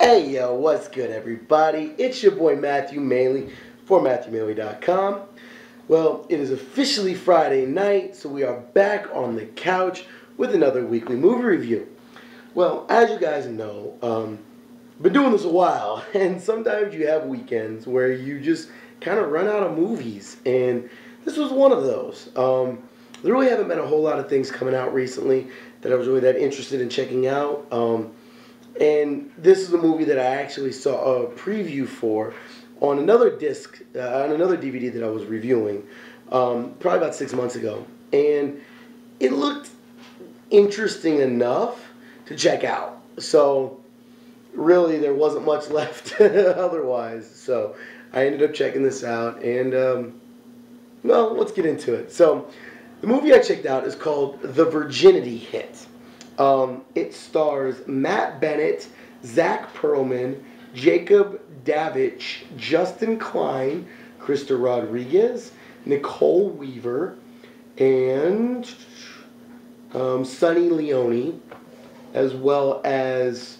Hey yo, what's good everybody? It's your boy Matthew Maley for MatthewMaley.com. Well, it is officially Friday night, so we are back on the couch with another weekly movie review. Well, as you guys know, been doing this a while, and sometimes you have weekends where you just kind of run out of movies, and this was one of those. There really haven't been a whole lot of things coming out recently that I was really that interested in checking out. And this is a movie that I actually saw a preview for on another disc, on another DVD that I was reviewing, probably about 6 months ago. And it looked interesting enough to check out. So really there wasn't much left otherwise. So I ended up checking this out, and well, let's get into it. So the movie I checked out is called The Virginity Hit. It stars Matt Bennett, Zach Perlman, Jacob Davidge, Justin Klein, Krista Rodriguez, Nicole Weaver, and Sonny Leone, as well as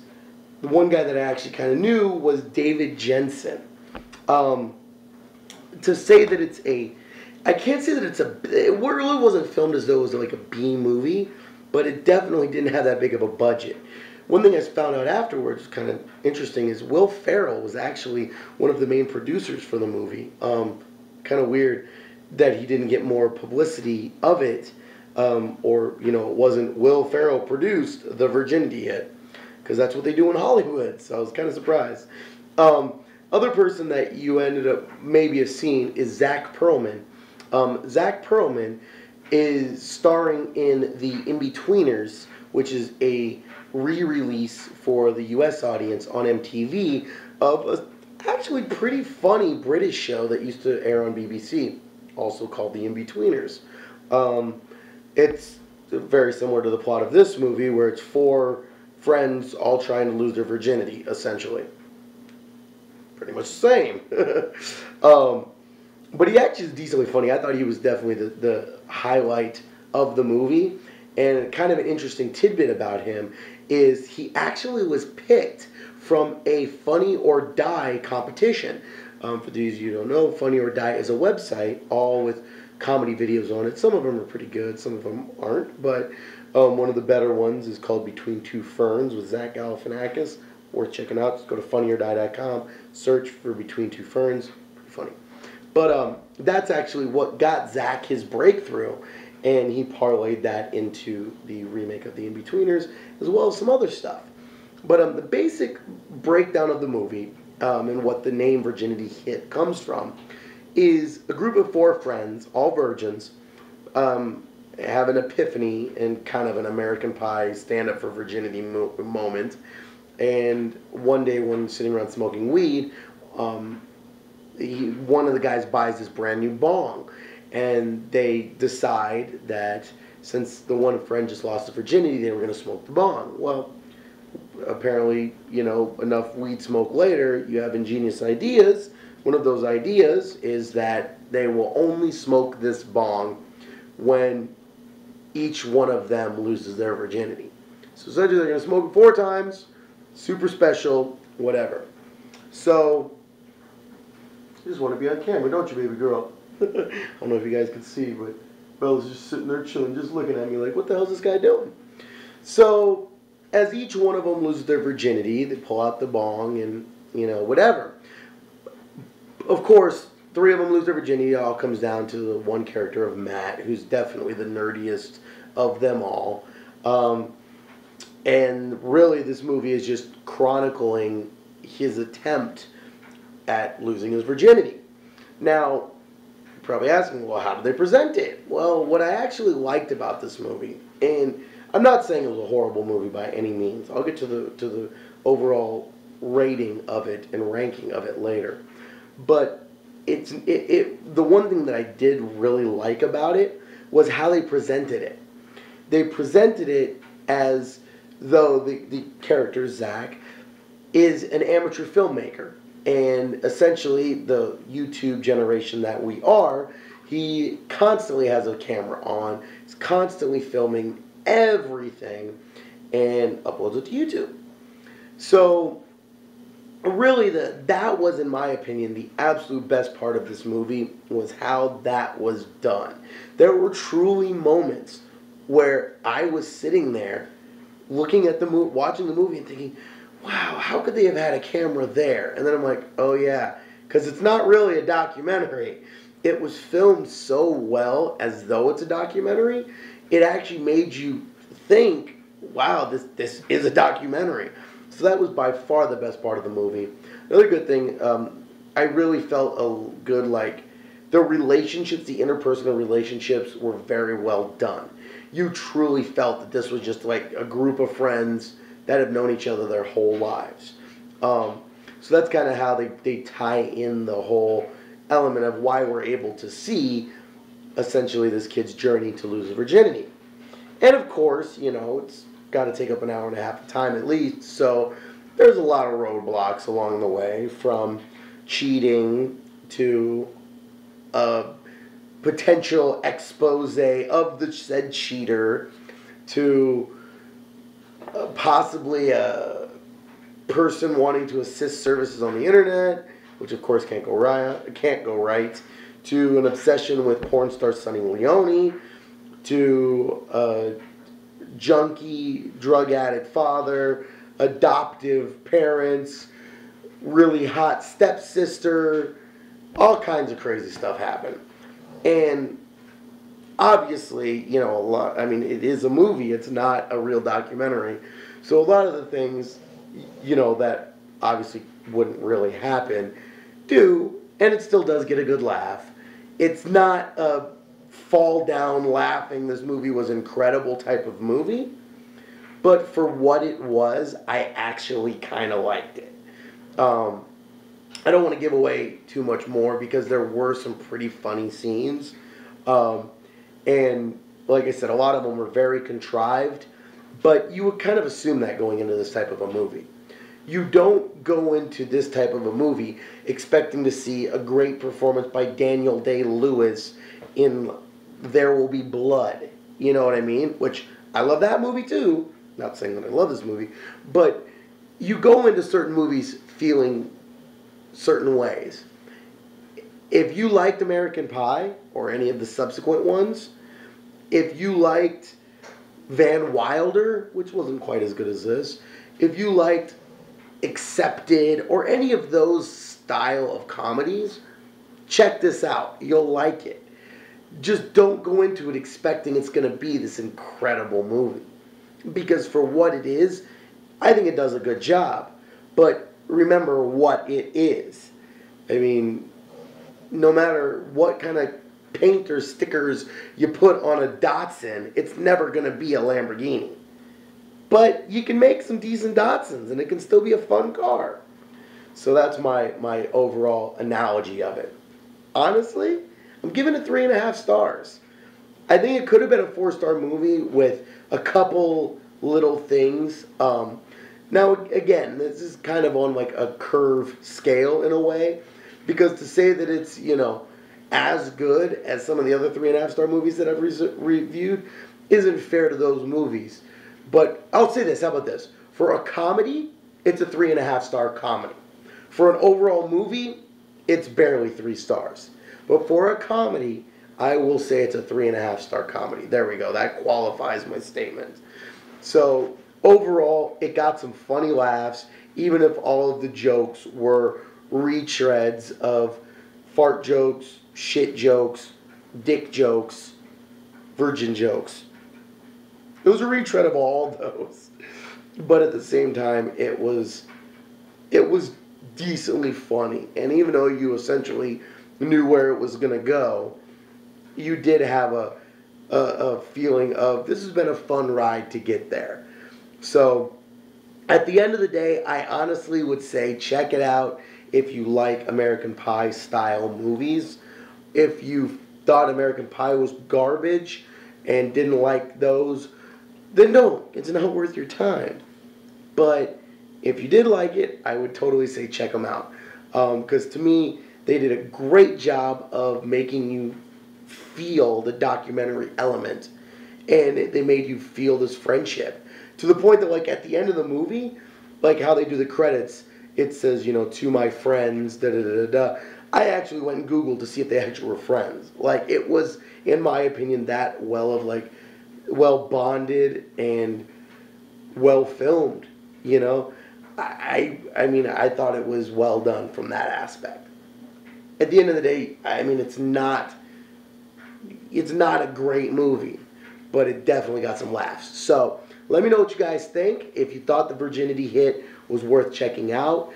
the one guy that I actually kind of knew was David Jensen. To say that it's I can't say that it really wasn't filmed as though it was like a B movie, but it definitely didn't have that big of a budget. One thing I found out afterwards, kind of interesting, is Will Ferrell was actually one of the main producers for the movie. Kind of weird that he didn't get more publicity of it, or, you know, it wasn't Will Ferrell produced The Virginity Hit, because that's what they do in Hollywood, so I was kind of surprised. Other person that you ended up maybe have seen is Zach Perlman. Zach Perlman is starring in The In-Betweeners, which is a re-release for the U.S. audience on MTV of a actually pretty funny British show that used to air on BBC, also called The In-Betweeners. It's very similar to the plot of this movie, where it's four friends all trying to lose their virginity, essentially. Pretty much the same. But he actually is decently funny. I thought he was definitely the highlight of the movie. And kind of an interesting tidbit about him is he actually was picked from a Funny or Die competition. For those of you who don't know, Funny or Die is a website, all with comedy videos on it. Some of them are pretty good, some of them aren't. But one of the better ones is called Between Two Ferns with Zach Galifianakis. Worth checking out. Just go to funnyordie.com, search for Between Two Ferns. Pretty funny. But that's actually what got Zach his breakthrough, and he parlayed that into the remake of The In-Betweeners, as well as some other stuff. But the basic breakdown of the movie, and what the name Virginity Hit comes from, is a group of four friends, all virgins, have an epiphany and kind of an American Pie stand-up for virginity moment. And one day when sitting around smoking weed, one of the guys buys this brand new bong, and they decide that since the one friend just lost his virginity, they were going to smoke the bong. Well, apparently, you know, enough weed smoke later, you have ingenious ideas. One of those ideas is that they will only smoke this bong when each one of them loses their virginity. So essentially they're going to smoke it 4 times, super special, whatever. So you just want to be on camera, don't you, baby girl? I don't know if you guys can see, but Bella's just sitting there chilling, just looking at me like, what the hell is this guy doing? So, as each one of them loses their virginity, they pull out the bong and, you know, whatever. Of course, 3 of them lose their virginity. It all comes down to the one character of Matt, who's definitely the nerdiest of them all. And really, this movie is just chronicling his attempt at losing his virginity. Now, you're probably asking, well, how did they present it? Well, what I actually liked about this movie, and I'm not saying it was a horrible movie by any means. I'll get to the overall rating of it and ranking of it later. But the one thing that I did really like about it was how they presented it. They presented it as though the character, Zach, is an amateur filmmaker. And essentially, the YouTube generation that we are, he constantly has a camera on. He's constantly filming everything and uploads it to YouTube. So really, that was, in my opinion, the absolute best part of this movie was how that was done. There were truly moments where I was sitting there looking at the movie, watching the movie and thinking, wow, how could they have had a camera there? And then I'm like, oh yeah, because it's not really a documentary. It was filmed so well as though it's a documentary. It actually made you think, wow, this is a documentary. So that was by far the best part of the movie. Another good thing, I really felt a good, like, the relationships, the interpersonal relationships were very well done. You truly felt that this was just like a group of friends that have known each other their whole lives. So that's kind of how they tie in the whole element of why we're able to see essentially this kid's journey to lose his virginity. And of course, you know, it's got to take up an hour and a half of time at least, so there's a lot of roadblocks along the way, from cheating to a potential expose of the said cheater to possibly a person wanting to assist services on the internet, which of course can't go right, to an obsession with porn star Sunny Leone, to a junkie, drug addict father, adoptive parents, really hot stepsister, all kinds of crazy stuff happened. And obviously, you know, a lot, I mean, it is a movie, it's not a real documentary. So a lot of the things, you know, that obviously wouldn't really happen do, and it still does get a good laugh. It's not a fall down laughing, this movie was incredible type of movie, but for what it was, I actually kind of liked it. I don't want to give away too much more because there were some pretty funny scenes. And like I said, a lot of them were very contrived, but you would kind of assume that going into this type of a movie. You don't go into this type of a movie expecting to see a great performance by Daniel Day-Lewis in There Will Be Blood. You know what I mean? Which, I love that movie too. Not saying that I love this movie, but you go into certain movies feeling certain ways. If you liked American Pie, or any of the subsequent ones, if you liked Van Wilder, which wasn't quite as good as this, if you liked Accepted, or any of those style of comedies, check this out. You'll like it. Just don't go into it expecting it's going to be this incredible movie. Because for what it is, I think it does a good job. But remember what it is. I mean, no matter what kind of paint or stickers you put on a Datsun, it's never going to be a Lamborghini. But you can make some decent Datsuns, and it can still be a fun car. So that's my overall analogy of it. Honestly, I'm giving it 3.5 stars. I think it could have been a 4-star movie with a couple little things. Now, again, this is kind of on like a curve scale in a way, because to say that it's, you know, as good as some of the other 3.5-star movies that I've reviewed isn't fair to those movies. But I'll say this, how about this? For a comedy, it's a 3.5-star comedy. For an overall movie, it's barely 3 stars. But for a comedy, I will say it's a 3.5-star comedy. There we go. That qualifies my statement. So overall, it got some funny laughs, even if all of the jokes were retreads of fart jokes, shit jokes, dick jokes, virgin jokes. It was a retread of all those. But at the same time, it was decently funny. And even though you essentially knew where it was going to go, you did have a feeling of, this has been a fun ride to get there. So at the end of the day, I honestly would say check it out if you like American Pie style movies. If you thought American Pie was garbage and didn't like those, then no, it's not worth your time. But if you did like it, I would totally say check them out. Because to me, they did a great job of making you feel the documentary element. And they made you feel this friendship. To the point that, like, at the end of the movie, like how they do the credits, it says, you know, to my friends, da da da da. I actually went and Googled to see if they actually were friends. Like, it was, in my opinion, that well bonded and well filmed. You know, I mean, I thought it was well done from that aspect. At the end of the day, I mean, it's not a great movie, but it definitely got some laughs. So let me know what you guys think. If you thought the Virginity Hit was worth checking out,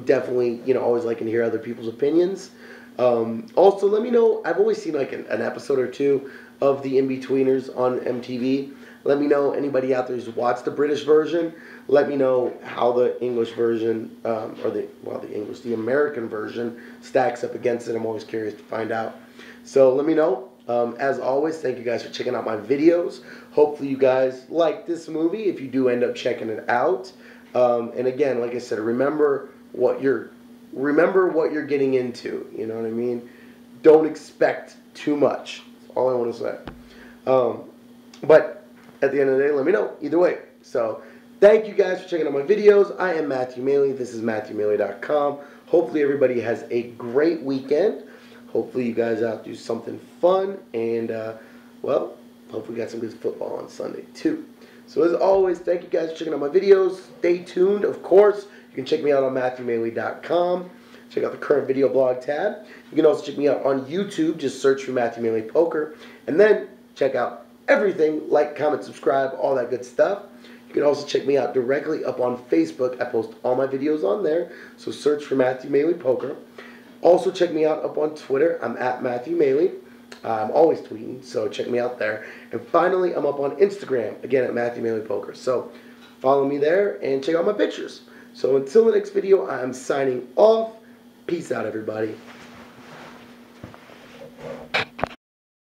definitely, you know, always liking to hear other people's opinions. Also, let me know. I've always seen like an episode or two of the In-Betweeners on MTV. Let me know, anybody out there who's watched the British version, let me know how the English version, the American version stacks up against it. I'm always curious to find out. So let me know. As always, thank you guys for checking out my videos. Hopefully you guys like this movie if you do end up checking it out. And again, like I said, remember what you're getting into. You know what I mean? Don't expect too much. That's all I want to say. But at the end of the day, let me know either way. So thank you guys for checking out my videos. I am Matthew Maley. This is MatthewMaley.com. Hopefully everybody has a great weekend. Hopefully you guys out do something fun. And, well, hopefully we got some good football on Sunday too. So as always, thank you guys for checking out my videos. Stay tuned, of course. You can check me out on MatthewMaley.com. Check out the current video blog tab. You can also check me out on YouTube. Just search for Matthew Maley Poker. And then check out everything, like, comment, subscribe, all that good stuff. You can also check me out directly up on Facebook. I post all my videos on there, so search for Matthew Maley Poker. Also check me out up on Twitter. I'm at Matthew Maley. I'm always tweeting, so check me out there. And finally, I'm up on Instagram, again at Matthew Maley Poker. So follow me there and check out my pictures. So until the next video, I'm signing off. Peace out, everybody.